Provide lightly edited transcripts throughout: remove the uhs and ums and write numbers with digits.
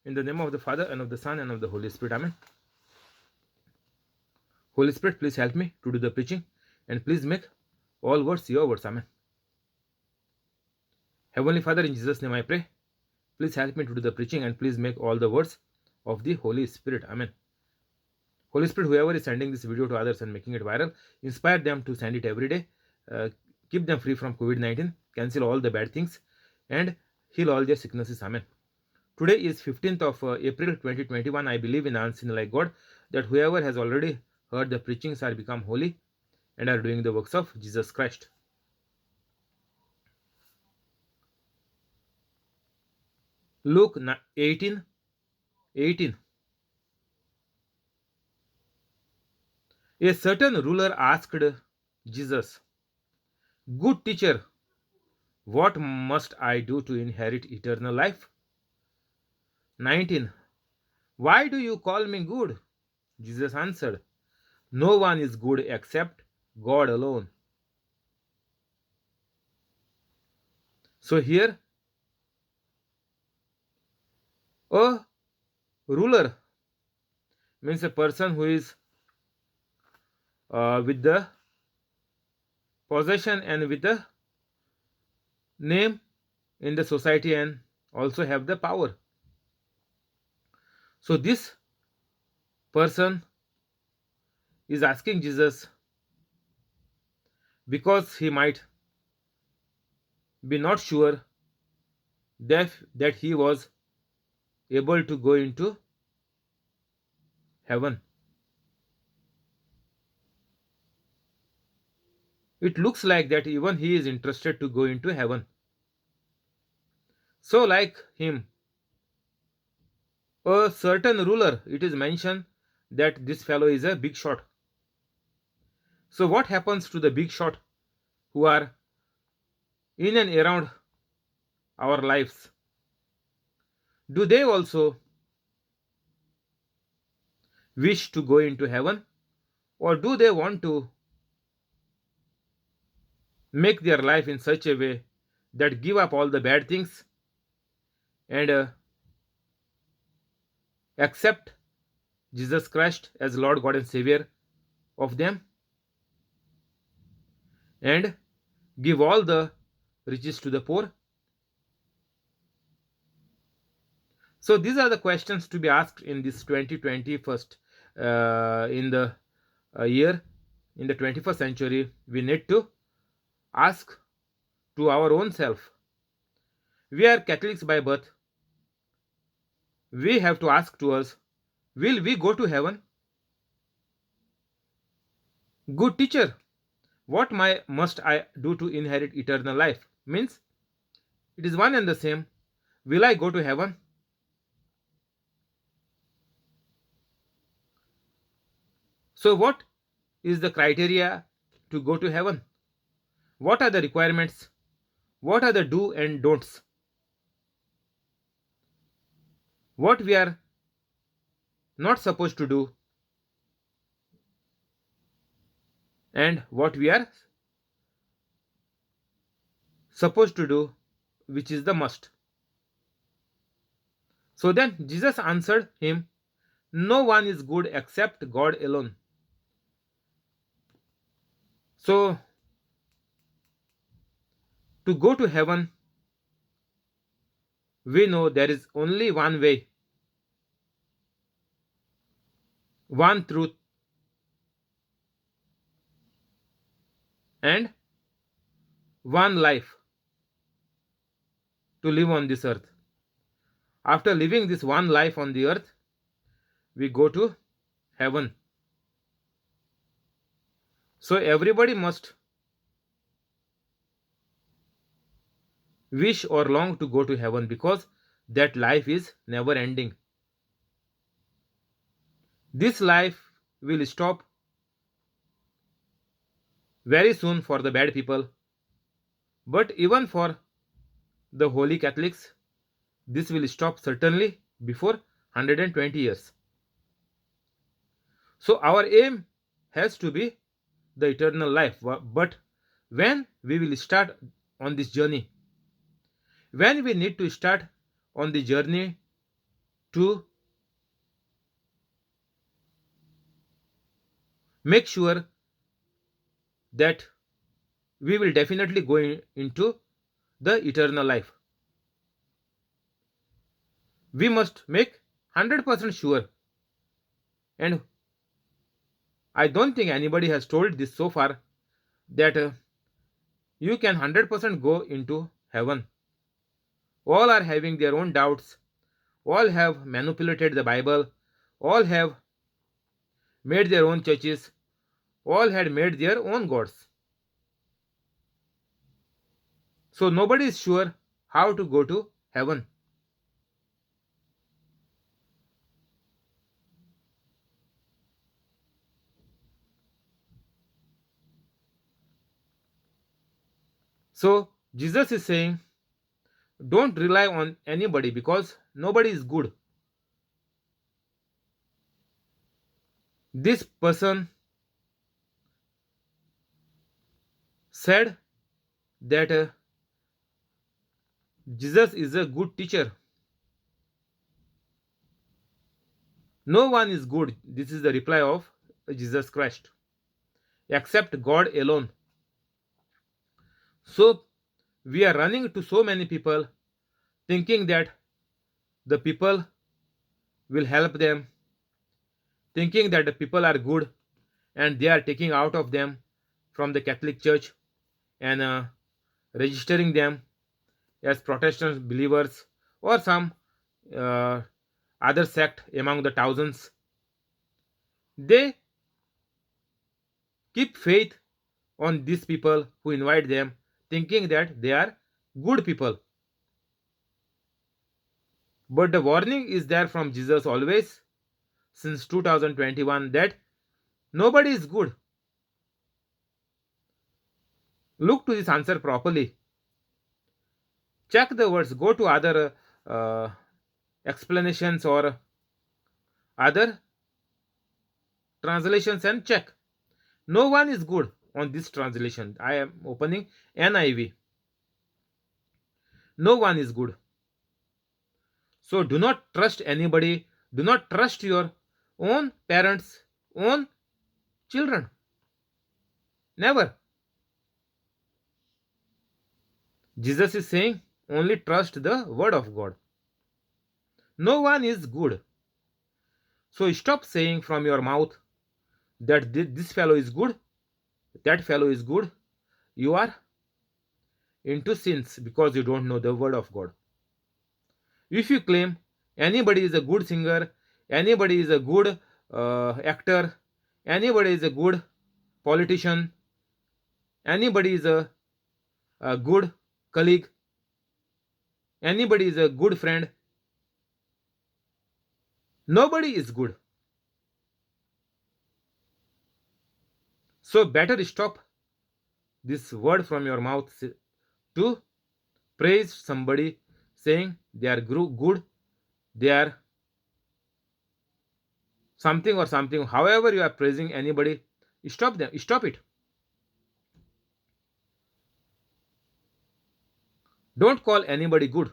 In the name of the Father, and of the Son, and of the Holy Spirit. Amen. Holy Spirit, please help me to do the preaching, and please make all words your words. Amen. Heavenly Father, in Jesus' name I pray. Please help me to do the preaching, and please make all the words of the Holy Spirit. Amen. Holy Spirit, whoever is sending this video to others and making it viral, inspire them to send it every day. Keep them free from COVID-19. Cancel all the bad things and heal all their sicknesses. Amen. Today is 15th of April 2021. I believe in unseen like God, that whoever has already heard the preachings are become holy and are doing the works of Jesus Christ. Luke 18:18. A certain ruler asked Jesus, "Good teacher, what must I do to inherit eternal life?" 19. "Why do you call me good?" Jesus answered, "No one is good except God alone." So here, a ruler means a person who is with the possession and with the name in the society and also have the power. So this person is asking Jesus because he might be not sure that he was able to go into heaven. It looks like that even he is interested to go into heaven. So like him, a certain ruler, it is mentioned that this fellow is a big shot. So what happens to the big shot who are in and around our lives? Do they also wish to go into heaven, or do they want to make their life in such a way that give up all the bad things and accept Jesus Christ as Lord, God and Savior of them and give all the riches to the poor? So these are the questions to be asked in this 2021st in the year, in the 21st century. We need to ask to our own self. We are Catholics by birth. We have to ask to us, will we go to heaven? Good teacher, what must I do to inherit eternal life? Means it is one and the same. Will I go to heaven? So what is the criteria to go to heaven? What are the requirements? What are the do and don'ts? What we are not supposed to do and what we are supposed to do, which is the must. So then Jesus answered him, "No one is good except God alone." So to go to heaven, we know there is only one way, one truth, and one life to live on this earth. After living this one life on the earth, we go to heaven. So everybody must wish or long to go to heaven, because that life is never ending. This life will stop very soon for the bad people, but even for the holy Catholics, this will stop certainly before 120 years. So our aim has to be the eternal life. But when we will start on this journey, when we need to start on the journey to make sure that we will definitely go into the eternal life. We must make 100% sure, and I don't think anybody has told this so far, that you can 100% go into heaven. All are having their own doubts, all have manipulated the Bible, all have made their own churches, all had made their own gods. So nobody is sure how to go to heaven. So Jesus is saying, don't rely on anybody because nobody is good. This person said that Jesus is a good teacher. No one is good. This is the reply of Jesus Christ, except God alone. So we are running to so many people thinking that the people will help them, thinking that the people are good and they are taking out of them from the Catholic Church and registering them as Protestant believers or some uh, other sect among the thousands. They keep faith on these people who invite them, thinking that they are good people. But the warning is there from Jesus always since 2021 that nobody is good. Look to this answer properly. Check the words, go to other explanations or other translations and check. No one is good on this translation. I am opening NIV. No one is good. So do not trust anybody. Do not trust your own parents, own children. Never. Jesus is saying only trust the word of God. No one is good. So stop saying from your mouth that this fellow is good, that fellow is good. You are into sins because you don't know the word of God. If you claim anybody is a good singer, anybody is a good actor, anybody is a good politician, anybody is a good colleague, anybody is a good friend, nobody is good. So better stop this word from your mouth to praise somebody saying they are good, they are something or something. However you are praising anybody, stop them, stop it. Don't call anybody good.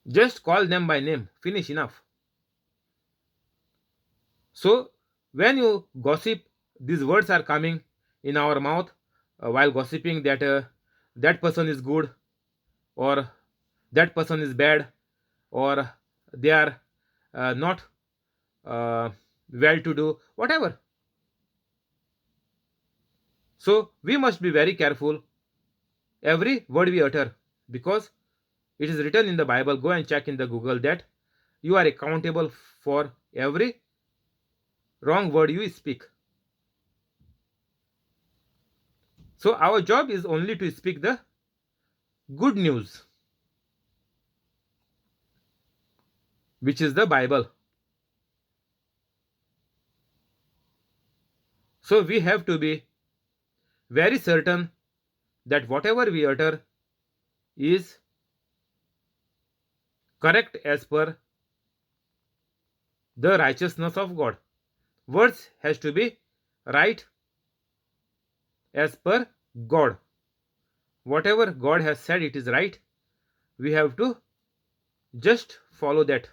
Just call them by name. Finish, enough. So when you gossip, these words are coming in our mouth while gossiping that that person is good or that person is bad or they are not well to do, whatever. So we must be very careful every word we utter, because it is written in the Bible. Go and check in the Google that you are accountable for every wrong word you speak. So our job is only to speak the good news, which is the Bible. So we have to be very certain that whatever we utter is correct as per the righteousness of God. Words has to be right as per God. Whatever God has said, it is right. We have to Just follow that.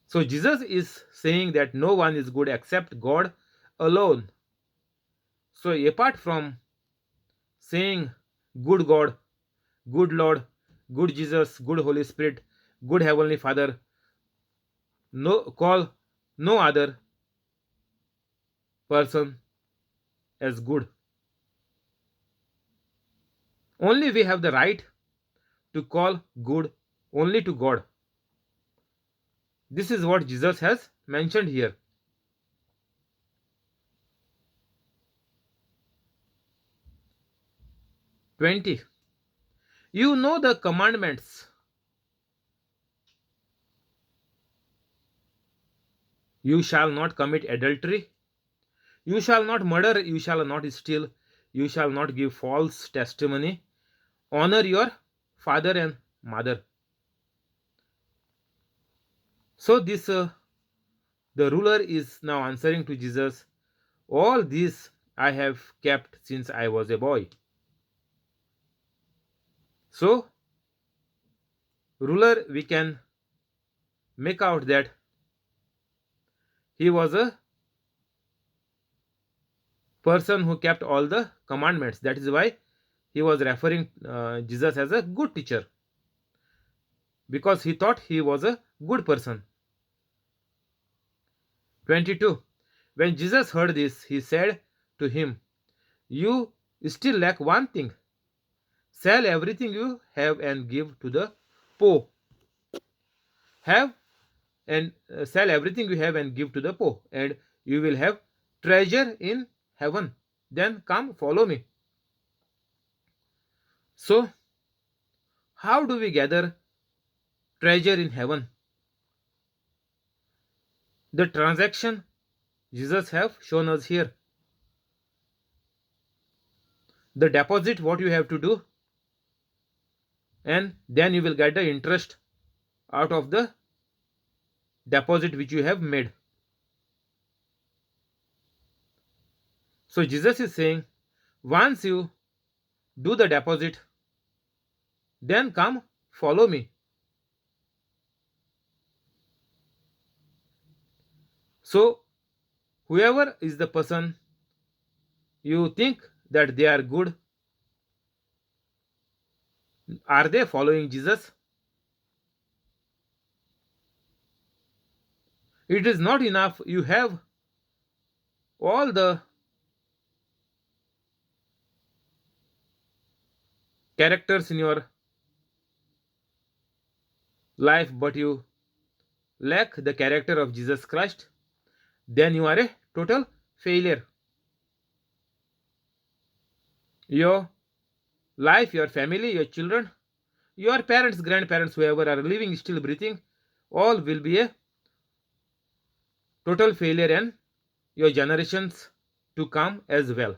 So Jesus is saying that no one is good except God alone. So apart from saying good God, good Lord, good Jesus, good Holy Spirit, good Heavenly Father, no call no other person as good. Only we have the right to call good only to God. This is what Jesus has mentioned here. 20. You know the commandments. You shall not commit adultery. You shall not murder. You shall not steal. You shall not give false testimony. Honor your father and mother. So this the ruler is now answering to Jesus, all these I have kept since I was a boy. So ruler, we can make out that he was a person who kept all the commandments. That is why he was referring Jesus as a good teacher, because he thought he was a good person. 22. When Jesus heard this, he said to him, you still lack one thing. Sell everything you have and give to the poor. Have and sell everything you have and give to the poor, and you will have treasure in heaven. Then come follow me. So how do we gather treasure in heaven? The transaction Jesus have shown us here. The deposit, what you have to do, and then you will get the interest out of the deposit which you have made. So Jesus is saying, once you do the deposit, then come follow me. So whoever is the person you think that they are good, are they following Jesus? It is not enough you have all the characters in your life, but you lack the character of Jesus Christ, then you are a total failure. Your life, your family, your children, your parents, grandparents, whoever are living, still breathing, all will be a total failure, and your generations to come as well.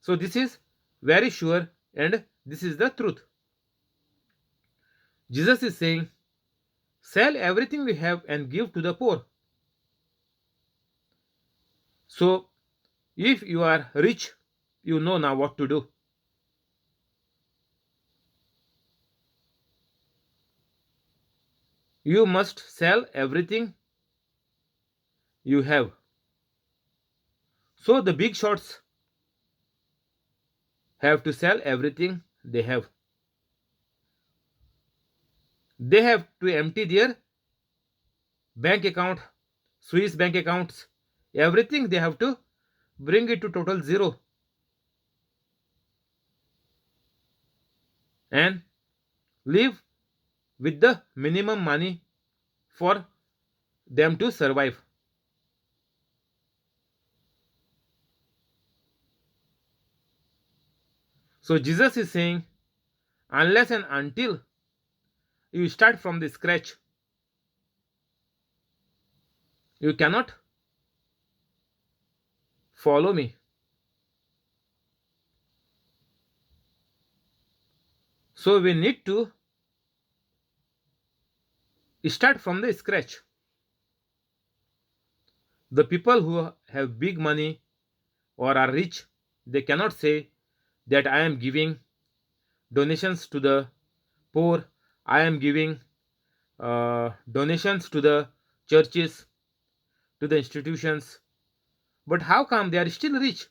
So this is very sure, and this is the truth. Jesus is saying, sell everything we have and give to the poor. So if you are rich, you know now what to do. You must sell everything you have. So the big shots have to sell everything they have. They have to empty their bank account, Swiss bank accounts, everything they have to bring it to total zero, and live with the minimum money for them to survive. So Jesus is saying, unless and until you start from the scratch, you cannot follow me. So we need to start from the scratch. The people who have big money or are rich, they cannot say that I am giving donations to the poor. I am giving donations to the churches, to the institutions. But how come they are still rich?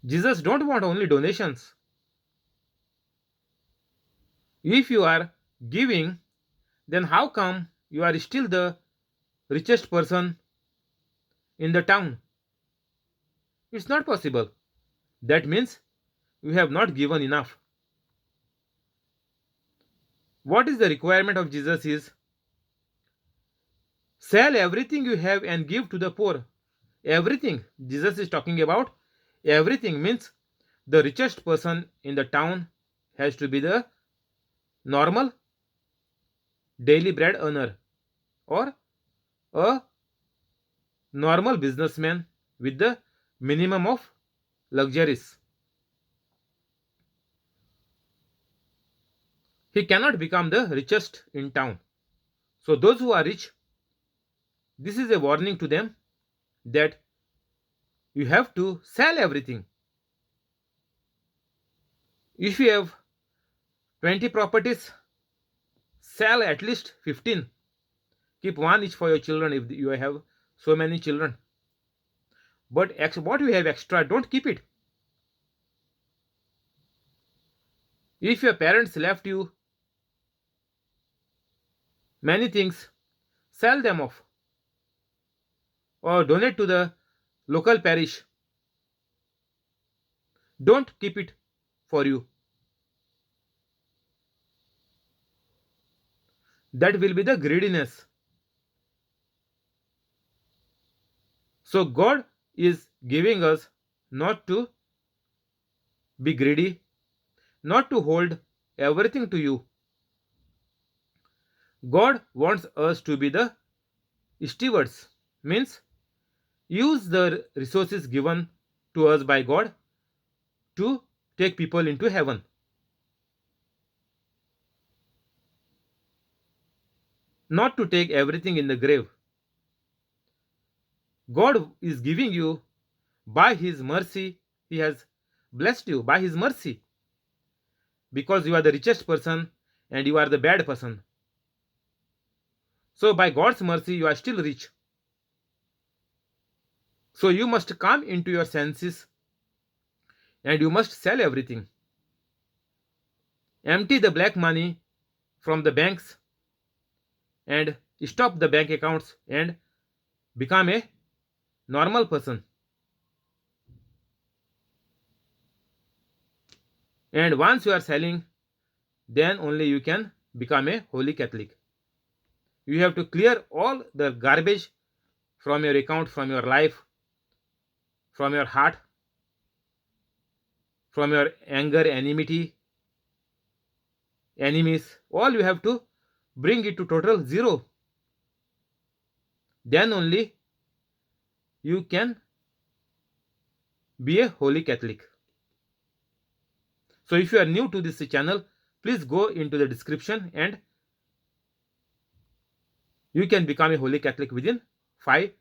Jesus don't want only donations. If you are giving, then how come you are still the richest person in the town? It's not possible. That means you have not given enough. What is the requirement of Jesus is sell everything you have and give to the poor. Everything. Jesus is talking about everything means the richest person in the town has to be the normal daily bread earner or a normal businessman with the minimum of luxuries. He cannot become the richest in town. So those who are rich, this is a warning to them that you have to sell everything. If you have 20 properties, sell at least 15. Keep one each for your children if you have so many children. But what you have extra, don't keep it. If your parents left you many things, sell them off or donate to the local parish. Don't keep it for you. That will be the greediness. So God is giving us not to be greedy, not to hold everything to you. God wants us to be the stewards, means use the resources given to us by God to take people into heaven. Not to take everything in the grave. God is giving you by His mercy. He has blessed you by His mercy because you are the richest person and you are the bad person. So by God's mercy, you are still rich. So you must come into your senses and you must sell everything. Empty the black money from the banks and stop the bank accounts and become a normal person. And once you are selling, then only you can become a holy Catholic. You have to clear all the garbage from your account, from your life, from your heart, from your anger, enmity, enemies. All you have to bring it to total zero. Then only you can be a holy Catholic. So if you are new to this channel, please go into the description and you can become a holy Catholic within 5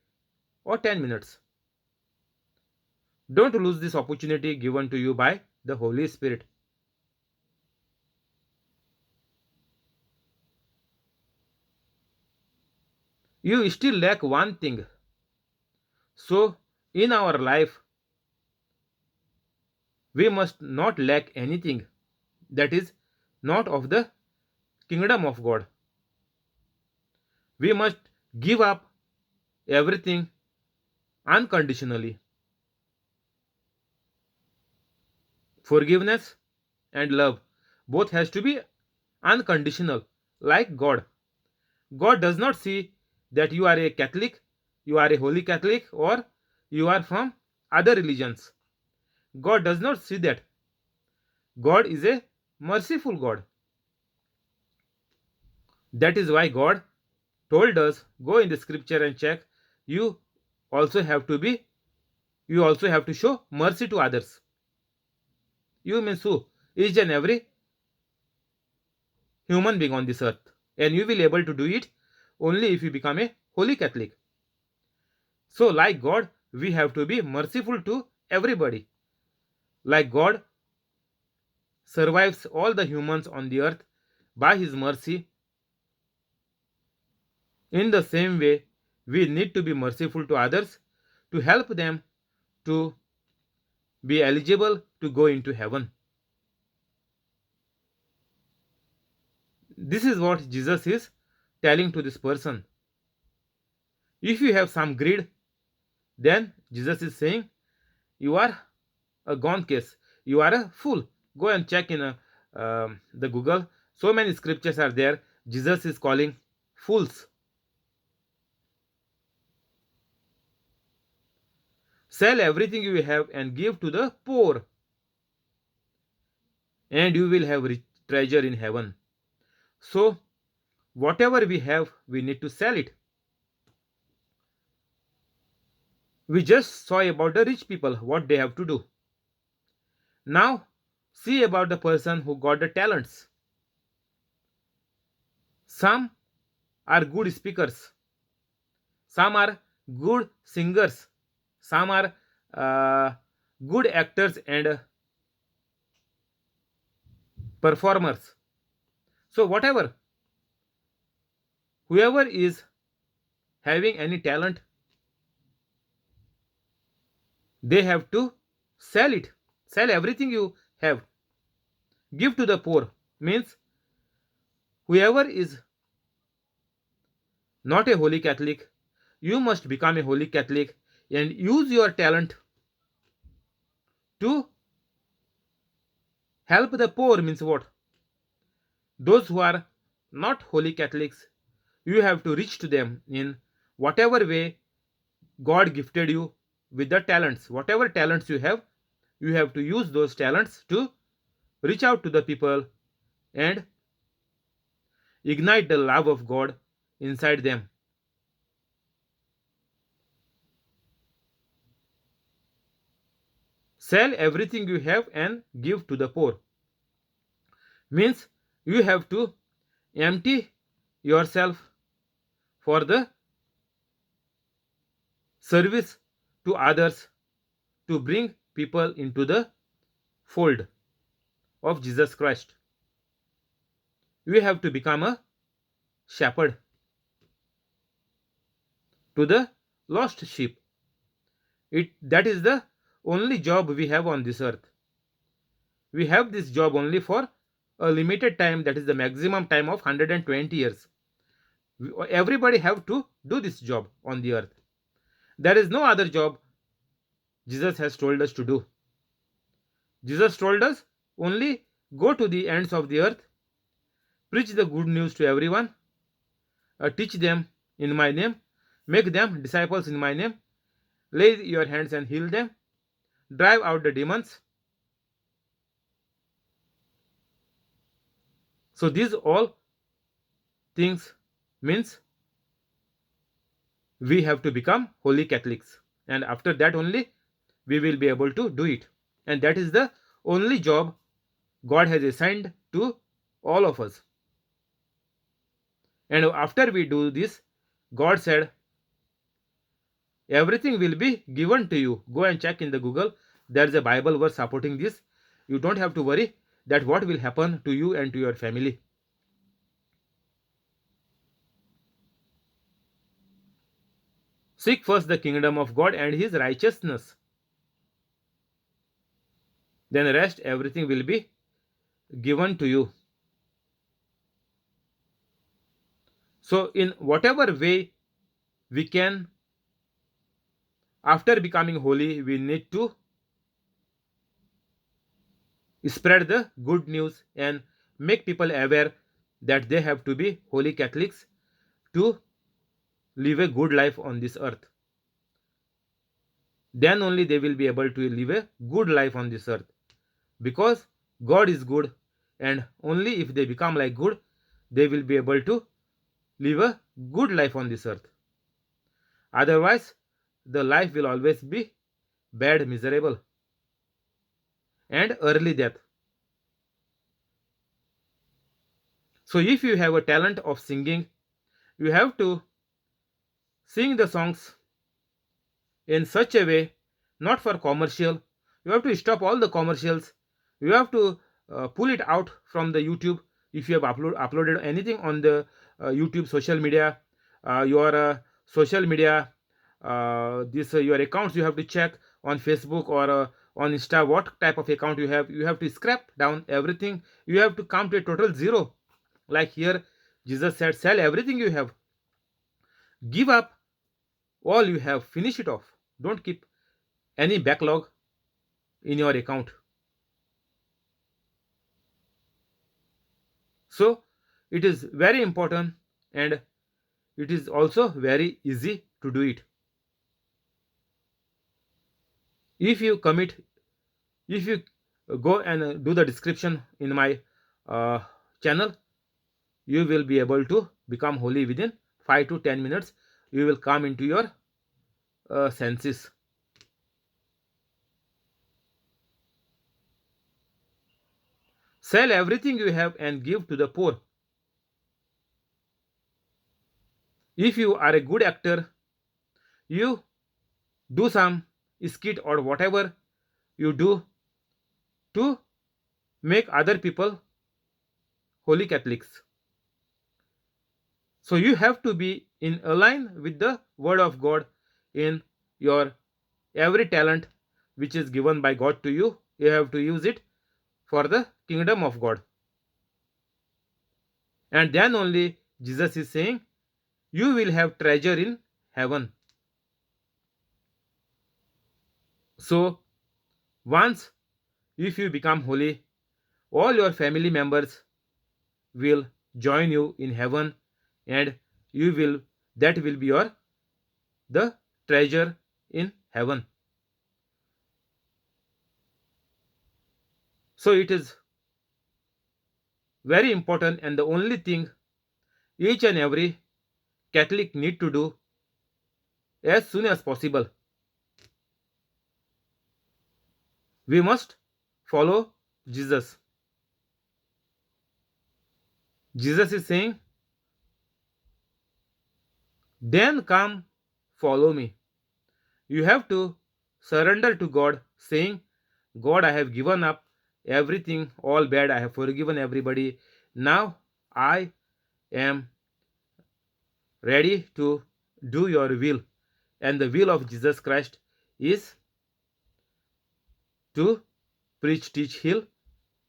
or 10 minutes. Don't lose this opportunity given to you by the Holy Spirit. You still lack one thing. So in our life, we must not lack anything that is not of the kingdom of God. We must give up everything unconditionally. Forgiveness and love both has to be unconditional, like God. God does not see that you are a Catholic, you are a holy Catholic, or you are from other religions. God does not see that. God is a merciful God. That is why God told us, go in the scripture and check. You also have to show mercy to others. You means who? Each and every human being on this earth. And you will able to do it only if you become a holy Catholic. So like God, we have to be merciful to everybody. Like God survives all the humans on the earth by his mercy, in the same way, we need to be merciful to others to help them to be eligible to go into heaven. This is what Jesus is telling to this person. If you have some greed, then Jesus is saying, you are a gone case. You are a fool. Go and check in the Google. So many scriptures are there. Jesus is calling fools. Sell everything you have and give to the poor, and you will have rich treasure in heaven. So, whatever we have, we need to sell it. We just saw about the rich people, what they have to do. Now, see about the person who got the talents. Some are good speakers, some are good singers, some are good actors and performers. So, whoever is having any talent, they have to sell it. Sell everything you have. Give to the poor. Means whoever is not a holy Catholic, you must become a holy Catholic and use your talent to help the poor. Means what? Those who are not holy Catholics, you have to reach to them in whatever way God gifted you with the talents. Whatever talents you have to use those talents to reach out to the people and ignite the love of God inside them. Sell everything you have and give to the poor. Means you have to empty yourself for the service to others to bring people into the fold of Jesus Christ. You have to become a shepherd to the lost sheep. That is the only job we have on this earth. We have this job only for a limited time, that is the maximum time of 120 years. Everybody have to do this job on the earth. There is no other job Jesus has told us to do. Jesus told us only go to the ends of the earth, preach the good news to everyone, teach them in my name, make them disciples in my name, lay your hands and heal them, drive out the demons. So these all things means we have to become holy Catholics, and after that only we will be able to do it. And that is the only job God has assigned to all of us. And after we do this, God said, everything will be given to you. Go and check in the Google. There is a Bible verse supporting this. You don't have to worry that what will happen to you and to your family. Seek first the kingdom of God and his righteousness. Then rest, everything will be given to you. So in whatever way we can, after becoming holy, we need to spread the good news and make people aware that they have to be holy Catholics to live a good life on this earth. Then only they will be able to live a good life on this earth, because God is good, and only if they become like good, they will be able to live a good life on this earth. Otherwise, the life will always be bad, miserable, and early death. So if you have a talent of singing, you have to sing the songs in such a way, not for commercial. You have to stop all the commercials. You have to pull it out from the YouTube. If you have uploaded anything on the YouTube social media, your social media, this your accounts, you have to check on Facebook or on Insta what type of account you have. You have to scrap down everything. You have to come to a total zero. Like here, Jesus said, sell everything you have, give up all you have, finish it off. Don't keep any backlog in your account. So it is very important, and it is also very easy to do it. If you commit, if you go and do the description in my uh, channel, you will be able to become holy within 5 to 10 minutes. You will come into your senses. Sell everything you have and give to the poor. If you are a good actor, you do some skit or whatever you do to make other people holy Catholics. So you have to be in align with the word of God in your every talent which is given by God to you. You have to use it for the kingdom of God. And then only Jesus is saying, you will have treasure in heaven. So once if you become holy, all your family members will join you in heaven, and you will that will be your the treasure in heaven. So it is very important, and the only thing each and every Catholic need to do as soon as possible, we must follow Jesus. Jesus is saying, then come follow me. You have to surrender to God, saying, God, I have given up everything, all bad, I have forgiven everybody. Now I am ready to do your will. And the will of Jesus Christ is to preach, teach, heal,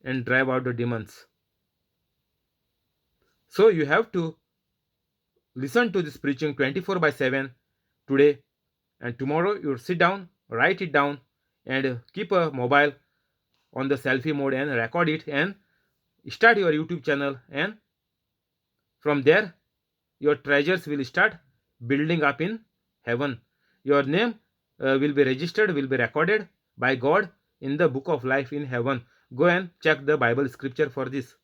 and drive out the demons. So you have to listen to this preaching 24/7 today, and tomorrow you sit down, write it down, and keep a mobile on the selfie mode and record it and start your YouTube channel. And from there, your treasures will start building up in heaven. Your name will be registered, will be recorded by God in the book of life in heaven. Go and check the Bible scripture for this.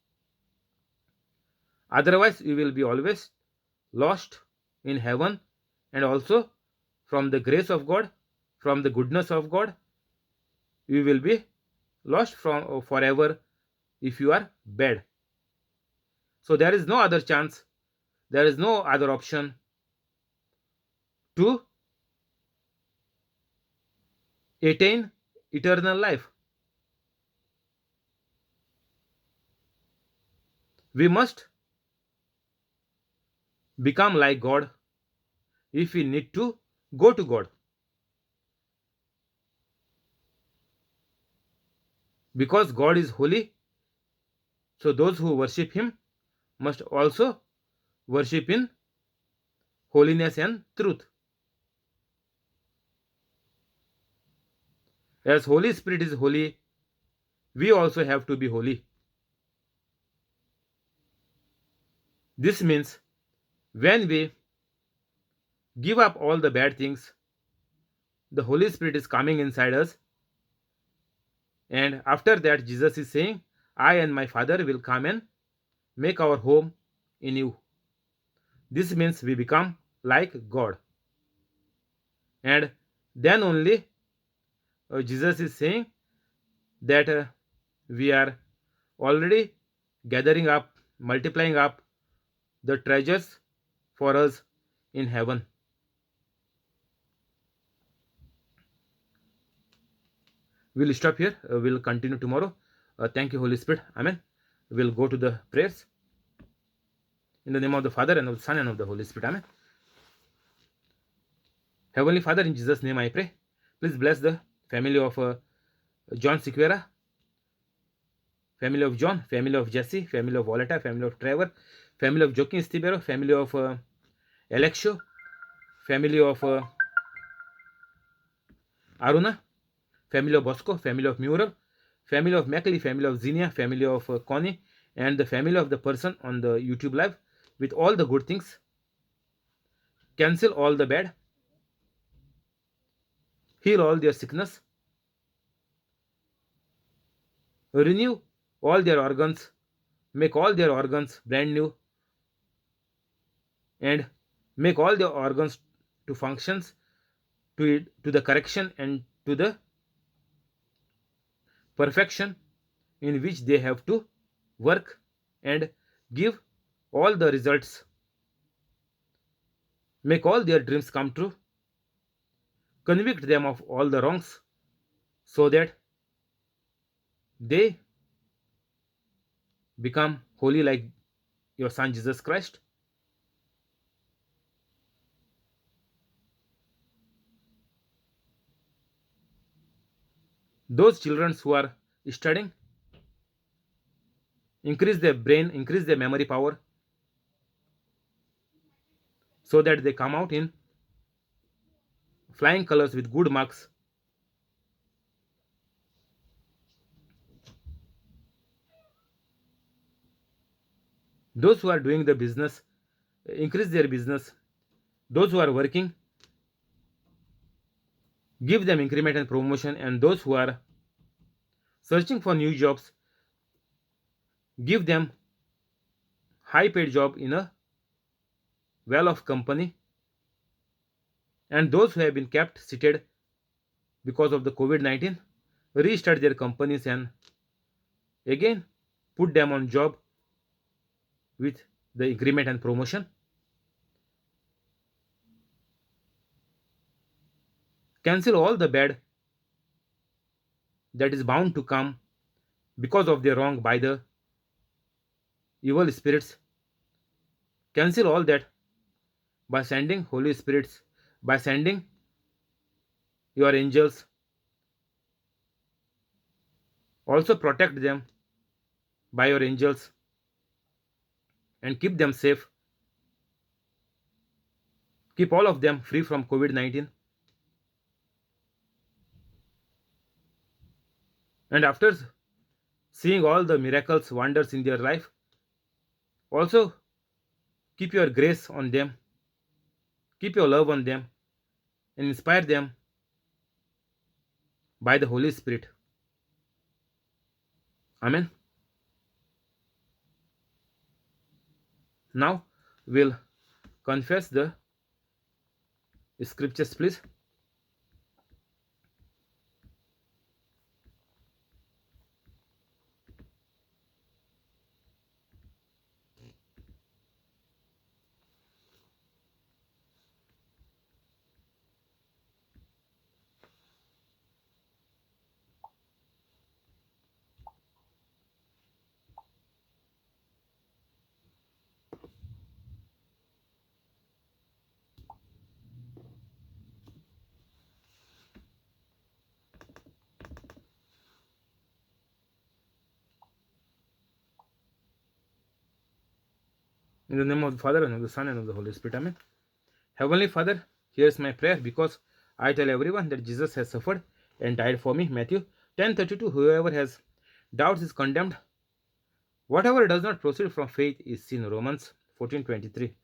Otherwise, you will be always lost in heaven, and also from the grace of God, from the goodness of God, you will be lost from forever if you are bad. So there is no other chance, there is no other option to attain eternal life. We must become like God if we need to go to God. Because God is holy, so those who worship Him must also worship in holiness and truth. As Holy Spirit is holy, we also have to be holy. This means when we give up all the bad things, the Holy Spirit is coming inside us. And after that, Jesus is saying, I and my Father will come and make our home in you. This means we become like God. And then only Jesus is saying that we are already gathering up, multiplying up the treasures for us in heaven. We'll stop here. We'll continue tomorrow. Thank you, Holy Spirit. Amen. We'll go to the prayers. In the name of the Father, and of the Son, and of the Holy Spirit. Amen. Heavenly Father, in Jesus' name I pray. Please bless the family of John Sequeira, family of John, family of Jesse, family of Volata, family of Trevor, family of Joaquin Stibero, family of Alexio, family of Aruna, family of Bosco, family of Mural, family of Mackley, family of Zinnia, family of Connie, and the family of the person on the YouTube live with all the good things. Cancel all the bad, heal all their sickness, renew all their organs, make all their organs brand new, and make all their organs to functions to the correction and to the perfection in which they have to work, and give all the results, make all their dreams come true, convict them of all the wrongs so that they become holy like your Son Jesus Christ. Those children who are studying, increase their brain, increase their memory power so that they come out in flying colors with good marks. Those who are doing the business, increase their business. Those who are working, give them increment and promotion. And those who are searching for new jobs, give them high paid job in a well off company. And those who have been kept seated because of the COVID-19, restart their companies and again put them on job with the increment and promotion. Cancel all the bad that is bound to come because of their wrong by the evil spirits. Cancel all that by sending Holy Spirits, by sending your angels. Also protect them by your angels and keep them safe. Keep all of them free from COVID-19. And after seeing all the miracles, wonders in their life, also keep your grace on them, keep your love on them, and inspire them by the Holy Spirit. Amen. Now we'll confess the scriptures, please. In the name of the Father, and of the Son, and of the Holy Spirit. Amen. Heavenly Father, here's my prayer because I tell everyone that Jesus has suffered and died for me. Matthew 10:32. Whoever has doubts is condemned. Whatever does not proceed from faith is sin. Romans 14:23.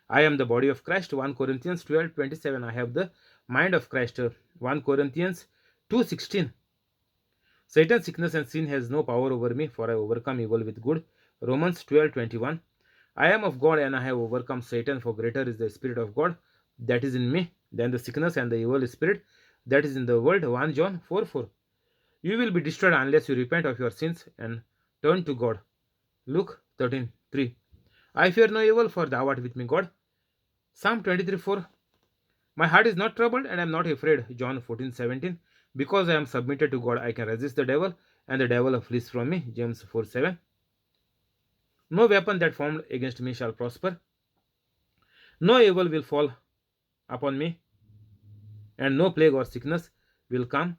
I am the body of Christ. 1 Corinthians 12:27. I have the mind of Christ. 1 Corinthians 2:16. Satan, sickness, and sin has no power over me, for I overcome evil with good. Romans 12:21. I am of God, and I have overcome Satan, for greater is the Spirit of God that is in me than the sickness and the evil spirit that is in the world. 1 John 4:4. You will be destroyed unless you repent of your sins and turn to God. Luke 13:3. I fear no evil, for thou art with me, God. Psalm 23:4. My heart is not troubled, and I am not afraid. John 14:17. Because I am submitted to God, I can resist the devil, and the devil flees from me. James 4:7. No weapon that formed against me shall prosper. No evil will fall upon me, and no plague or sickness will come